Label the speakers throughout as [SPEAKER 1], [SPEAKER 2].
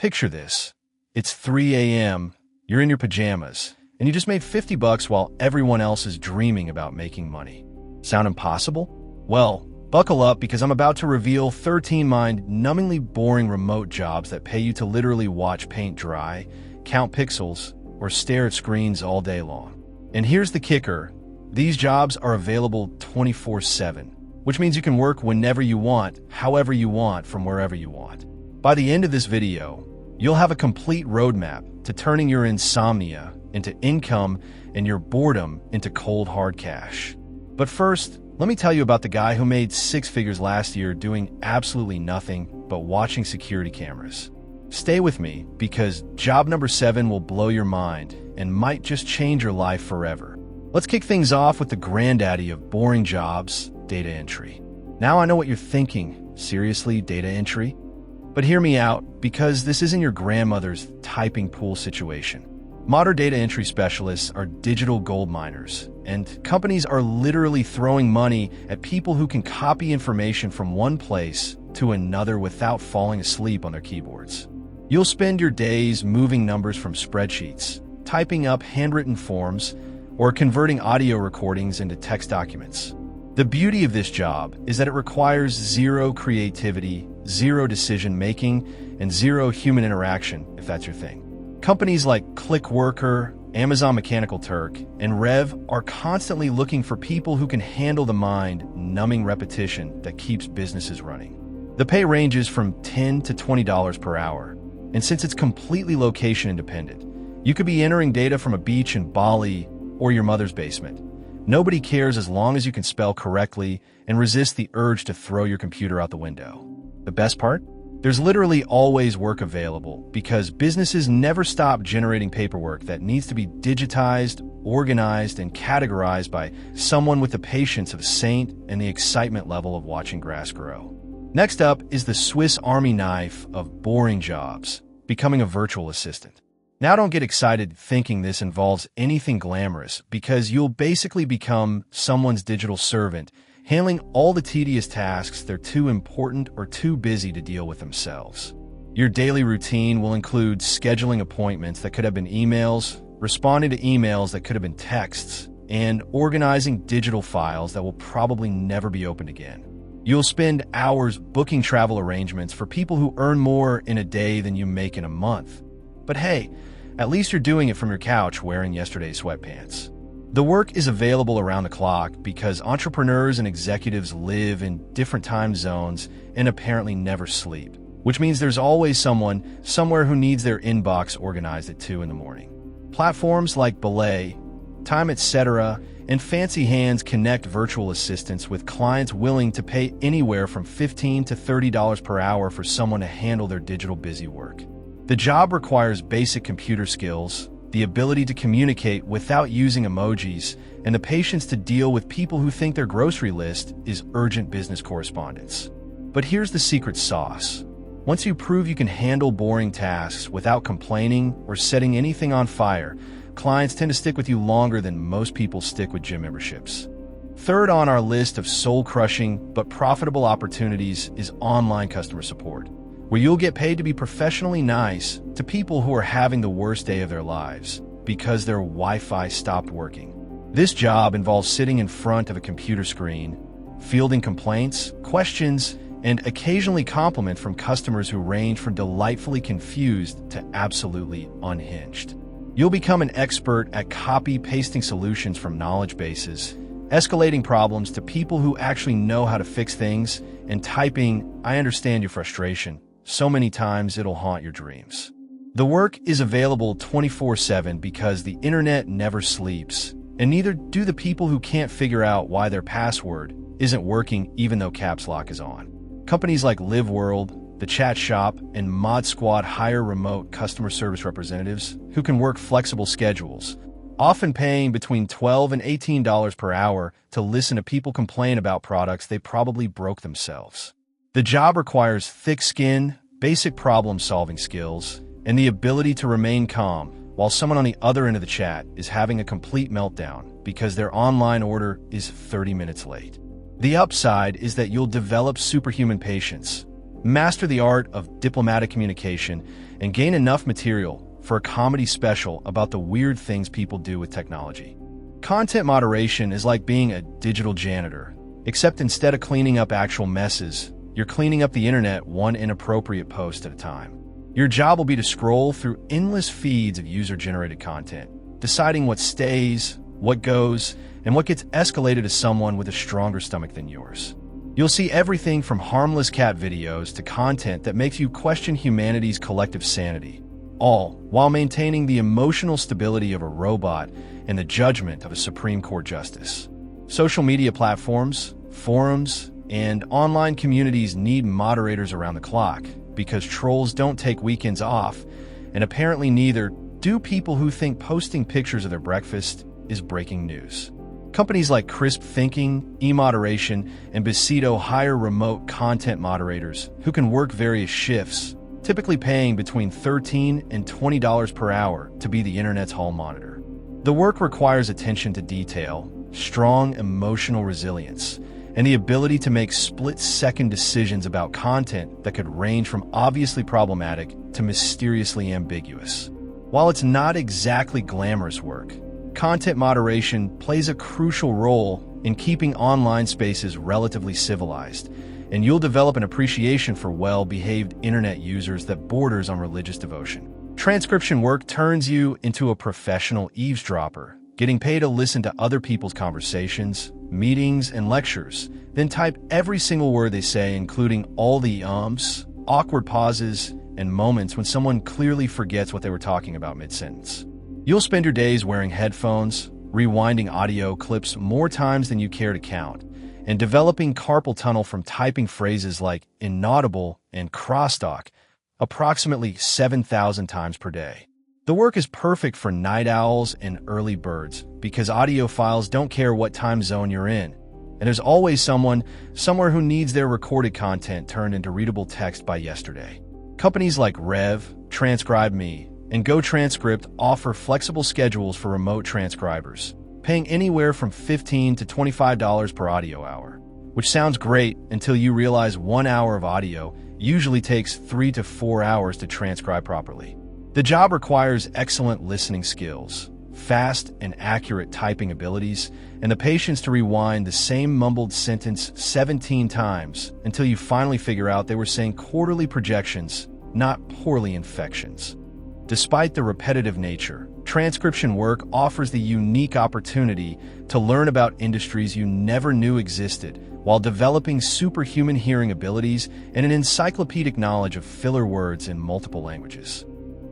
[SPEAKER 1] Picture this. It's 3 a.m., you're in your pajamas, and you just made $50 while everyone else is dreaming about making money. Sound impossible? Well, buckle up because I'm about to reveal 13 mind-numbingly boring remote jobs that pay you to literally watch paint dry, count pixels, or stare at screens all day long. And here's the kicker. These jobs are available 24/7, which means you can work whenever you want, however you want, from wherever you want. By the end of this video, you'll have a complete roadmap to turning your insomnia into income and your boredom into cold hard cash. But first, let me tell you about the guy who made 6 figures last year doing absolutely nothing but watching security cameras. Stay with me because job number 7 will blow your mind and might just change your life forever. Let's kick things off with the granddaddy of boring jobs, data entry. Now I know what you're thinking. Seriously, data entry? But hear me out, because this isn't your grandmother's typing pool situation. Modern data entry specialists are digital gold miners, and companies are literally throwing money at people who can copy information from one place to another without falling asleep on their keyboards. You'll spend your days moving numbers from spreadsheets, typing up handwritten forms, or converting audio recordings into text documents. The beauty of this job is that it requires zero creativity, zero decision-making, and zero human interaction, if that's your thing. Companies like Clickworker, Amazon Mechanical Turk, and Rev are constantly looking for people who can handle the mind-numbing repetition that keeps businesses running. The pay ranges from $10 to $20 per hour, and since it's completely location-independent, you could be entering data from a beach in Bali or your mother's basement. Nobody cares as long as you can spell correctly and resist the urge to throw your computer out the window. The best part? There's literally always work available because businesses never stop generating paperwork that needs to be digitized, organized, and categorized by someone with the patience of a saint and the excitement level of watching grass grow. Next up is the Swiss Army knife of boring jobs, becoming a virtual assistant. Now don't get excited thinking this involves anything glamorous because you'll basically become someone's digital servant, handling all the tedious tasks they're too important or too busy to deal with themselves. Your daily routine will include scheduling appointments that could have been emails, responding to emails that could have been texts, and organizing digital files that will probably never be opened again. You'll spend hours booking travel arrangements for people who earn more in a day than you make in a month. But hey, at least you're doing it from your couch wearing yesterday's sweatpants. The work is available around the clock because entrepreneurs and executives live in different time zones and apparently never sleep, which means there's always someone somewhere who needs their inbox organized at 2 in the morning. Platforms like Belay, Time, etc., and Fancy Hands connect virtual assistants with clients willing to pay anywhere from $15 to $30 per hour for someone to handle their digital busy work. The job requires basic computer skills, the ability to communicate without using emojis, and the patience to deal with people who think their grocery list is urgent business correspondence. But here's the secret sauce. Once you prove you can handle boring tasks without complaining or setting anything on fire, clients tend to stick with you longer than most people stick with gym memberships. Third on our list of soul-crushing but profitable opportunities is online customer support, where you'll get paid to be professionally nice to people who are having the worst day of their lives because their Wi-Fi stopped working. This job involves sitting in front of a computer screen, fielding complaints, questions, and occasionally compliments from customers who range from delightfully confused to absolutely unhinged. You'll become an expert at copy-pasting solutions from knowledge bases, escalating problems to people who actually know how to fix things, and typing, "I understand your frustration," so many times it'll haunt your dreams. The work is available 24/7 because the internet never sleeps, and neither do the people who can't figure out why their password isn't working even though Caps Lock is on. Companies like LiveWorld, The Chat Shop, and Mod Squad hire remote customer service representatives who can work flexible schedules, often paying between $12 and $18 per hour to listen to people complain about products they probably broke themselves. The job requires thick skin, basic problem-solving skills, and the ability to remain calm while someone on the other end of the chat is having a complete meltdown because their online order is 30 minutes late. The upside is that you'll develop superhuman patience, master the art of diplomatic communication, and gain enough material for a comedy special about the weird things people do with technology. Content moderation is like being a digital janitor, except instead of cleaning up actual messes, you're cleaning up the internet one inappropriate post at a time. Your job will be to scroll through endless feeds of user-generated content, deciding what stays, what goes, and what gets escalated to someone with a stronger stomach than yours. You'll see everything from harmless cat videos to content that makes you question humanity's collective sanity, all while maintaining the emotional stability of a robot and the judgment of a Supreme Court justice. Social media platforms, forums, and online communities need moderators around the clock because trolls don't take weekends off, and apparently neither do people who think posting pictures of their breakfast is breaking news. Companies like Crisp Thinking, eModeration, and Becedo hire remote content moderators who can work various shifts, typically paying between $13 and $20 per hour to be the internet's hall monitor. The work requires attention to detail, strong emotional resilience, and the ability to make split-second decisions about content that could range from obviously problematic to mysteriously ambiguous. While it's not exactly glamorous work, content moderation plays a crucial role in keeping online spaces relatively civilized, and you'll develop an appreciation for well-behaved internet users that borders on religious devotion. Transcription work turns you into a professional eavesdropper, getting paid to listen to other people's conversations, meetings, and lectures, then type every single word they say, including all the ums, awkward pauses, and moments when someone clearly forgets what they were talking about mid-sentence. You'll spend your days wearing headphones, rewinding audio clips more times than you care to count, and developing carpal tunnel from typing phrases like inaudible and crosstalk approximately 7,000 times per day. The work is perfect for night owls and early birds because audiophiles don't care what time zone you're in, and there's always someone somewhere who needs their recorded content turned into readable text by yesterday. Companies like Rev, TranscribeMe, and GoTranscript offer flexible schedules for remote transcribers, paying anywhere from $15 to $25 per audio hour, which sounds great until you realize 1 hour of audio usually takes 3 to 4 hours to transcribe properly. The job requires excellent listening skills, fast and accurate typing abilities, and the patience to rewind the same mumbled sentence 17 times until you finally figure out they were saying quarterly projections, not poorly infections. Despite the repetitive nature, transcription work offers the unique opportunity to learn about industries you never knew existed while developing superhuman hearing abilities and an encyclopedic knowledge of filler words in multiple languages.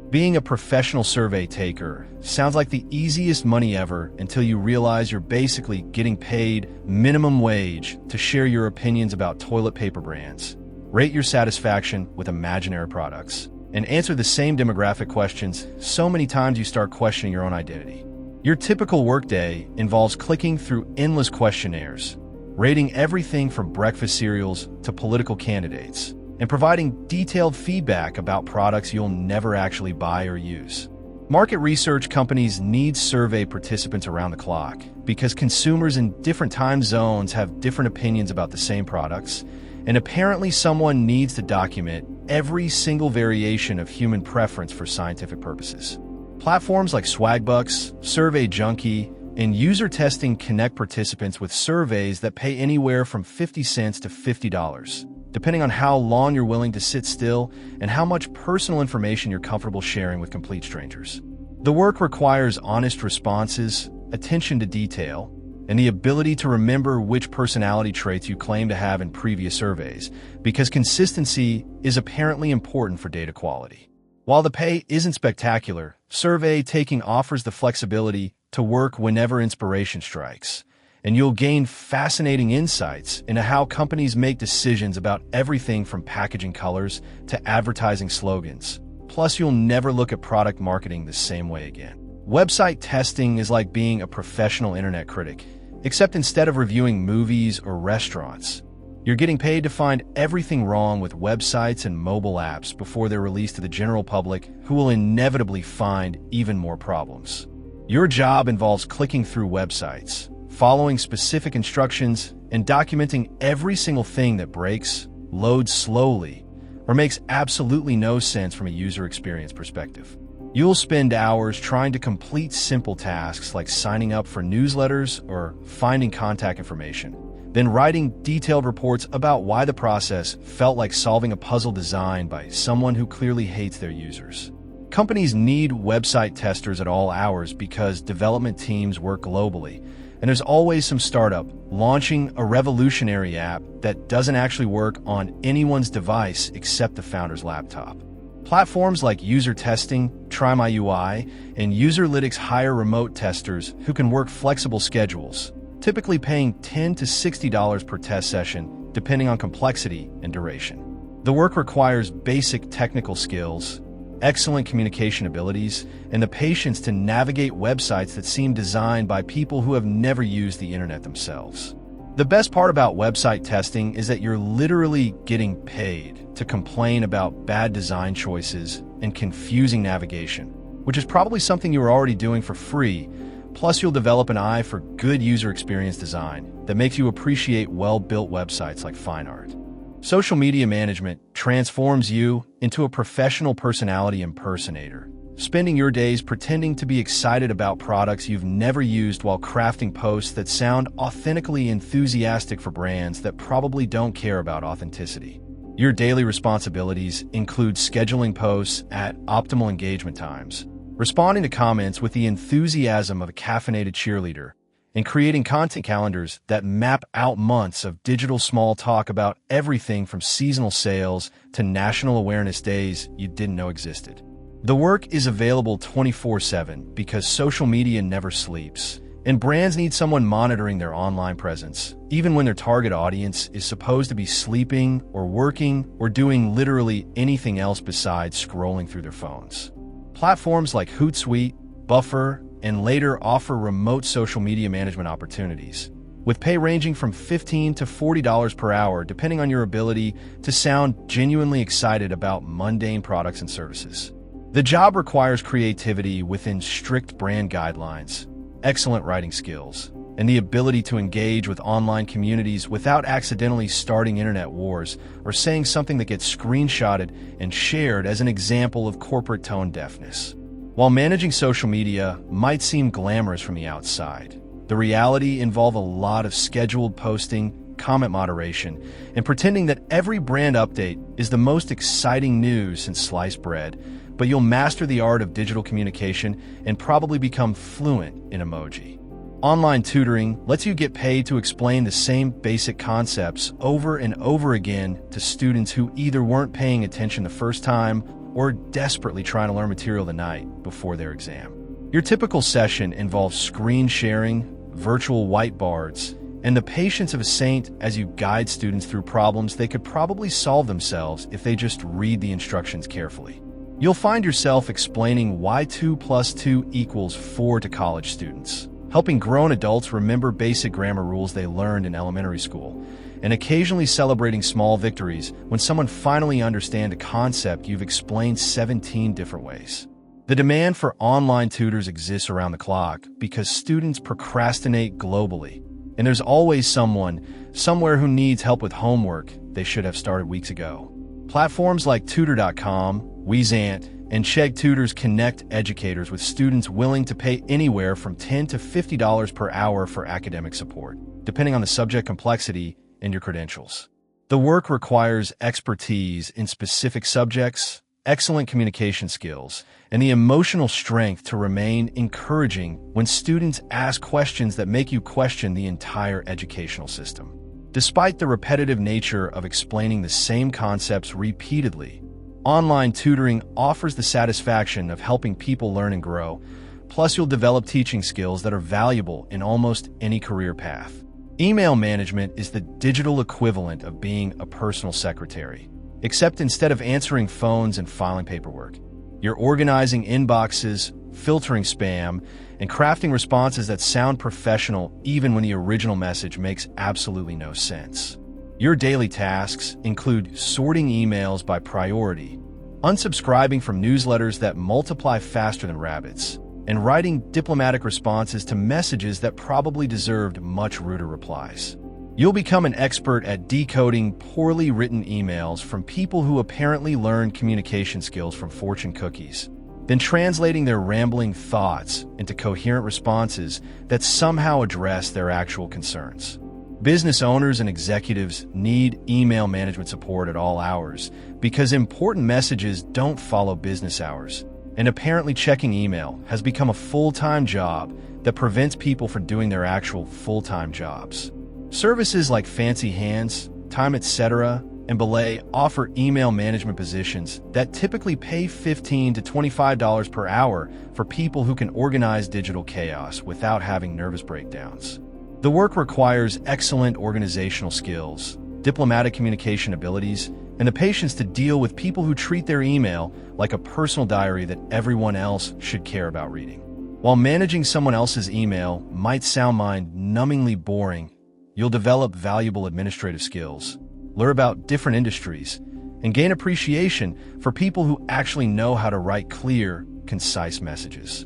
[SPEAKER 1] Being a professional survey taker sounds like the easiest money ever until you realize you're basically getting paid minimum wage to share your opinions about toilet paper brands, rate your satisfaction with imaginary products, and answer the same demographic questions so many times you start questioning your own identity. Your typical workday involves clicking through endless questionnaires, rating everything from breakfast cereals to political candidates, and providing detailed feedback about products you'll never actually buy or use. Market research companies need survey participants around the clock because consumers in different time zones have different opinions about the same products, and apparently someone needs to document every single variation of human preference for scientific purposes. Platforms like Swagbucks, Survey Junkie, and User Testing connect participants with surveys that pay anywhere from 50 cents to $50, depending on how long you're willing to sit still and how much personal information you're comfortable sharing with complete strangers. The work requires honest responses, attention to detail, and the ability to remember which personality traits you claim to have in previous surveys, because consistency is apparently important for data quality. While the pay isn't spectacular, survey taking offers the flexibility to work whenever inspiration strikes, and you'll gain fascinating insights into how companies make decisions about everything from packaging colors to advertising slogans. Plus, you'll never look at product marketing the same way again. Website testing is like being a professional internet critic, except instead of reviewing movies or restaurants, you're getting paid to find everything wrong with websites and mobile apps before they're released to the general public, who will inevitably find even more problems. Your job involves clicking through websites, following specific instructions, and documenting every single thing that breaks, loads slowly, or makes absolutely no sense from a user experience perspective. You'll spend hours trying to complete simple tasks like signing up for newsletters or finding contact information, then writing detailed reports about why the process felt like solving a puzzle designed by someone who clearly hates their users. Companies need website testers at all hours because development teams work globally, and there's always some startup launching a revolutionary app that doesn't actually work on anyone's device except the founder's laptop. Platforms like User Testing, Try My UI, and Userlytics hire remote testers who can work flexible schedules, typically paying $10 to $60 per test session, depending on complexity and duration. The work requires basic technical skills, excellent communication abilities, and the patience to navigate websites that seem designed by people who have never used the internet themselves. The best part about website testing is that you're literally getting paid to complain about bad design choices and confusing navigation, which is probably something you were already doing for free. Plus, you'll develop an eye for good user experience design that makes you appreciate well-built websites like fine art. Social media management transforms you into a professional personality impersonator, spending your days pretending to be excited about products you've never used while crafting posts that sound authentically enthusiastic for brands that probably don't care about authenticity. Your daily responsibilities include scheduling posts at optimal engagement times, responding to comments with the enthusiasm of a caffeinated cheerleader, and creating content calendars that map out months of digital small talk about everything from seasonal sales to national awareness days you didn't know existed. The work is available 24/7 because social media never sleeps, and brands need someone monitoring their online presence, even when their target audience is supposed to be sleeping or working or doing literally anything else besides scrolling through their phones. Platforms like Hootsuite, Buffer, and later offer remote social media management opportunities, with pay ranging from $15 to $40 per hour depending on your ability to sound genuinely excited about mundane products and services. The job requires creativity within strict brand guidelines, excellent writing skills, and the ability to engage with online communities without accidentally starting internet wars or saying something that gets screenshotted and shared as an example of corporate tone deafness. While managing social media might seem glamorous from the outside, the reality involves a lot of scheduled posting, comment moderation, and pretending that every brand update is the most exciting news since sliced bread, but you'll master the art of digital communication and probably become fluent in emoji. Online tutoring lets you get paid to explain the same basic concepts over and over again to students who either weren't paying attention the first time or desperately trying to learn material the night before their exam. Your typical session involves screen sharing, virtual whiteboards, and the patience of a saint as you guide students through problems they could probably solve themselves if they just read the instructions carefully. You'll find yourself explaining why 2 plus 2 equals 4 to college students, helping grown adults remember basic grammar rules they learned in elementary school, and occasionally celebrating small victories when someone finally understands a concept you've explained 17 different ways. The demand for online tutors exists around the clock because students procrastinate globally, and there's always someone, somewhere who needs help with homework they should have started weeks ago. Platforms like Tutor.com, Wezant, and Chegg Tutors connect educators with students willing to pay anywhere from $10 to $50 per hour for academic support, depending on the subject complexity and your credentials. The work requires expertise in specific subjects, excellent communication skills, and the emotional strength to remain encouraging when students ask questions that make you question the entire educational system. Despite the repetitive nature of explaining the same concepts repeatedly, online tutoring offers the satisfaction of helping people learn and grow, plus you'll develop teaching skills that are valuable in almost any career path. Email management is the digital equivalent of being a personal secretary, except instead of answering phones and filing paperwork, you're organizing inboxes, filtering spam, and crafting responses that sound professional even when the original message makes absolutely no sense. Your daily tasks include sorting emails by priority, unsubscribing from newsletters that multiply faster than rabbits, and writing diplomatic responses to messages that probably deserved much ruder replies. You'll become an expert at decoding poorly written emails from people who apparently learned communication skills from fortune cookies, then translating their rambling thoughts into coherent responses that somehow address their actual concerns. Business owners and executives need email management support at all hours because important messages don't follow business hours, and apparently checking email has become a full-time job that prevents people from doing their actual full-time jobs. Services like Fancy Hands, Time Etc., and Belay offer email management positions that typically pay $15 to $25 per hour for people who can organize digital chaos without having nervous breakdowns. The work requires excellent organizational skills, diplomatic communication abilities, and the patience to deal with people who treat their email like a personal diary that everyone else should care about reading. While managing someone else's email might sound mind-numbingly boring, you'll develop valuable administrative skills, learn about different industries, and gain appreciation for people who actually know how to write clear, concise messages.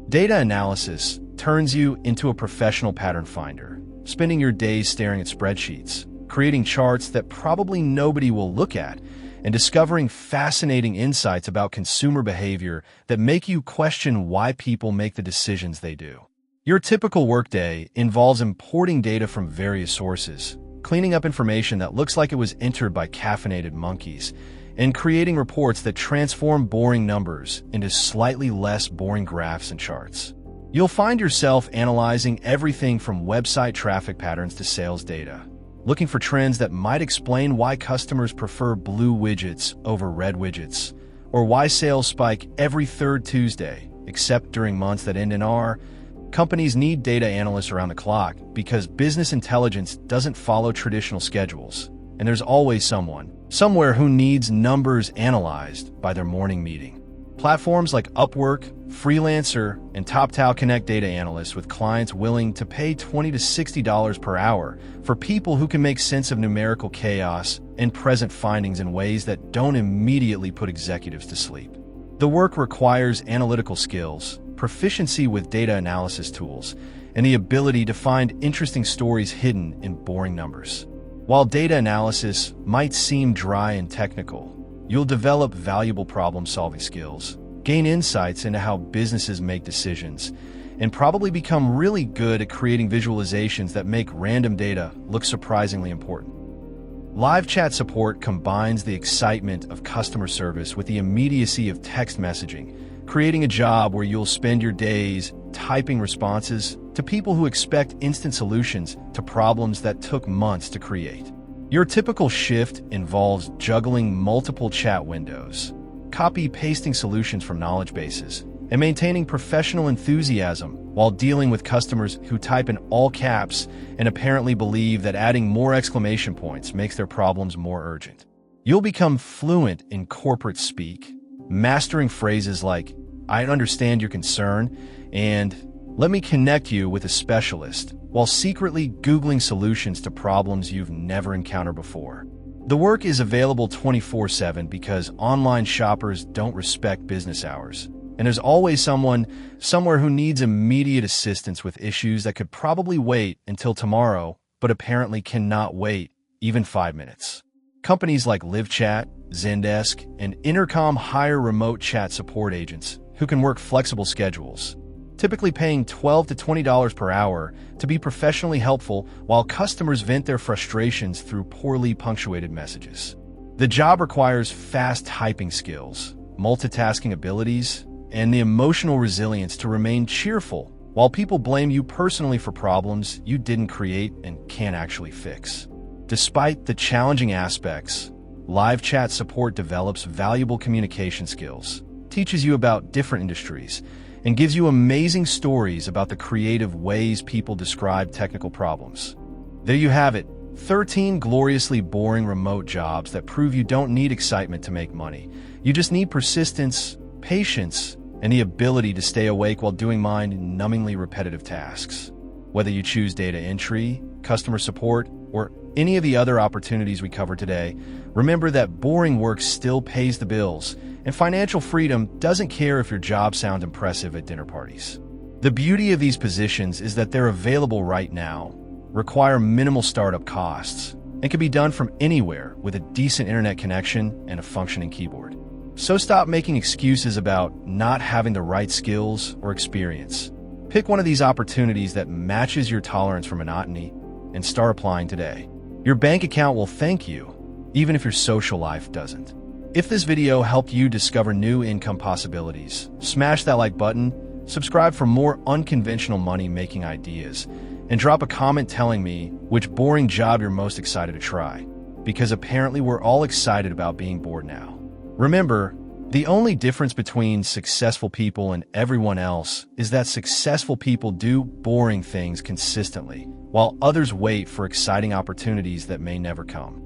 [SPEAKER 1] Data analysis turns you into a professional pattern finder, spending your days staring at spreadsheets, creating charts that probably nobody will look at, and discovering fascinating insights about consumer behavior that make you question why people make the decisions they do. Your typical workday involves importing data from various sources, cleaning up information that looks like it was entered by caffeinated monkeys, and creating reports that transform boring numbers into slightly less boring graphs and charts. You'll find yourself analyzing everything from website traffic patterns to sales data, looking for trends that might explain why customers prefer blue widgets over red widgets, or why sales spike every third Tuesday, except during months that end in R. Companies need data analysts around the clock because business intelligence doesn't follow traditional schedules, and there's always someone, somewhere who needs numbers analyzed by their morning meeting. Platforms like Upwork, Freelancer, and TopTal connect data analysts with clients willing to pay $20 to $60 per hour for people who can make sense of numerical chaos and present findings in ways that don't immediately put executives to sleep. The work requires analytical skills, proficiency with data analysis tools, and the ability to find interesting stories hidden in boring numbers. While data analysis might seem dry and technical, you'll develop valuable problem-solving skills, gain insights into how businesses make decisions, and probably become really good at creating visualizations that make random data look surprisingly important. Live chat support combines the excitement of customer service with the immediacy of text messaging, creating a job where you'll spend your days typing responses to people who expect instant solutions to problems that took months to create. Your typical shift involves juggling multiple chat windows, copy-pasting solutions from knowledge bases, and maintaining professional enthusiasm while dealing with customers who type in all caps and apparently believe that adding more exclamation points makes their problems more urgent. You'll become fluent in corporate speak, mastering phrases like, "I understand your concern," and "let me connect you with a specialist," while secretly Googling solutions to problems you've never encountered before. The work is available 24/7 because online shoppers don't respect business hours, and there's always someone, somewhere who needs immediate assistance with issues that could probably wait until tomorrow, but apparently cannot wait even 5 minutes. Companies like LiveChat, Zendesk, and Intercom hire remote chat support agents who can work flexible schedules, typically paying $12 to $20 per hour to be professionally helpful while customers vent their frustrations through poorly punctuated messages. The job requires fast typing skills, multitasking abilities, and the emotional resilience to remain cheerful while people blame you personally for problems you didn't create and can't actually fix. Despite the challenging aspects, live chat support develops valuable communication skills, teaches you about different industries, and gives you amazing stories about the creative ways people describe technical problems. There you have it, 13 gloriously boring remote jobs that prove you don't need excitement to make money. You just need persistence, patience, and the ability to stay awake while doing mind-numbingly repetitive tasks. Whether you choose data entry, customer support, or any of the other opportunities we covered today, remember that boring work still pays the bills, and financial freedom doesn't care if your job sounds impressive at dinner parties. The beauty of these positions is that they're available right now, require minimal startup costs, and can be done from anywhere with a decent internet connection and a functioning keyboard. So stop making excuses about not having the right skills or experience. Pick one of these opportunities that matches your tolerance for monotony and start applying today. Your bank account will thank you, even if your social life doesn't. If this video helped you discover new income possibilities, smash that like button, subscribe for more unconventional money-making ideas, and drop a comment telling me which boring job you're most excited to try, because apparently we're all excited about being bored now. Remember, the only difference between successful people and everyone else is that successful people do boring things consistently, while others wait for exciting opportunities that may never come.